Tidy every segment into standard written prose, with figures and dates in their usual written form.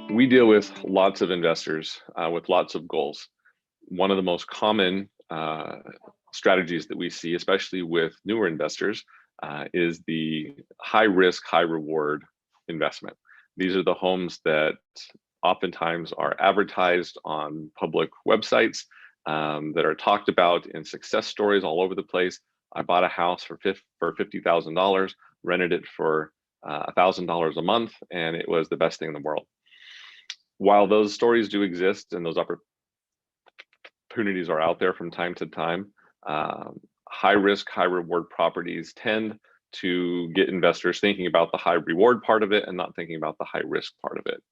We deal with lots of investors with lots of goals. One of the most common strategies that we see, especially with newer investors, is the high risk, high reward investment. These are the homes that oftentimes are advertised on public websites, that are talked about in success stories all over the place. I bought a house for $50,000, rented it for $1,000 a month, and it was the best thing in the world. While those stories do exist and those opportunities are out there from time to time, high risk, high reward properties tend to get investors thinking about the high reward part of it and not thinking about the high risk part of it.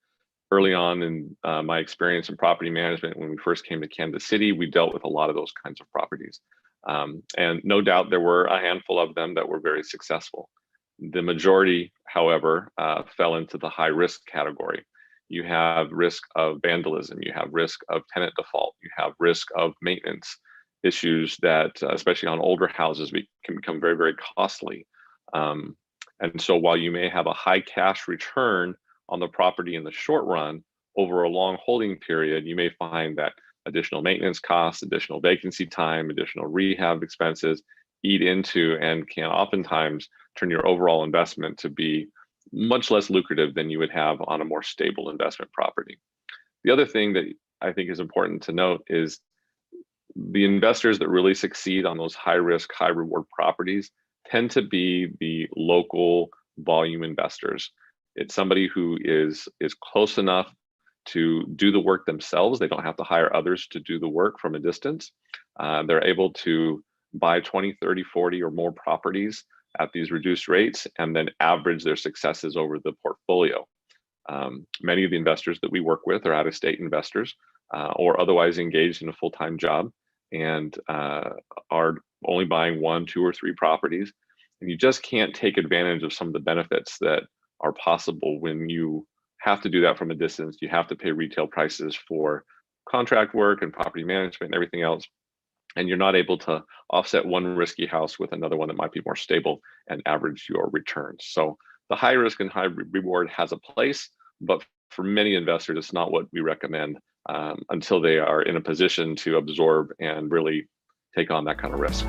Early on in my experience in property management, when we first came to Kansas City, we dealt with a lot of those kinds of properties. And no doubt there were a handful of them that were very successful. The majority, however, fell into the high risk category. You have risk of vandalism, you have risk of tenant default, you have risk of maintenance issues that, especially on older houses, can become very, very costly. And so while you may have a high cash return on the property in the short run, over a long holding period, you may find that additional maintenance costs, additional vacancy time, additional rehab expenses eat into and can oftentimes turn your overall investment to be much less lucrative than you would have on a more stable investment property. The other thing that I think is important to note is the investors that really succeed on those high risk, high reward properties tend to be the local volume investors. It's somebody who is close enough to do the work themselves. They don't have to hire others to do the work from a distance. They're able to buy 20, 30, 40 or more properties at these reduced rates and then average their successes over the portfolio. Many of the investors that we work with are out-of-state investors or otherwise engaged in a full-time job and are only buying 1, 2, or 3 properties. And you just can't take advantage of some of the benefits that are possible when you have to do that from a distance. You have to pay retail prices for contract work and property management and everything else. And you're not able to offset one risky house with another one that might be more stable and average your returns. So the high risk and high reward has a place, but for many investors, it's not what we recommend until they are in a position to absorb and really take on that kind of risk.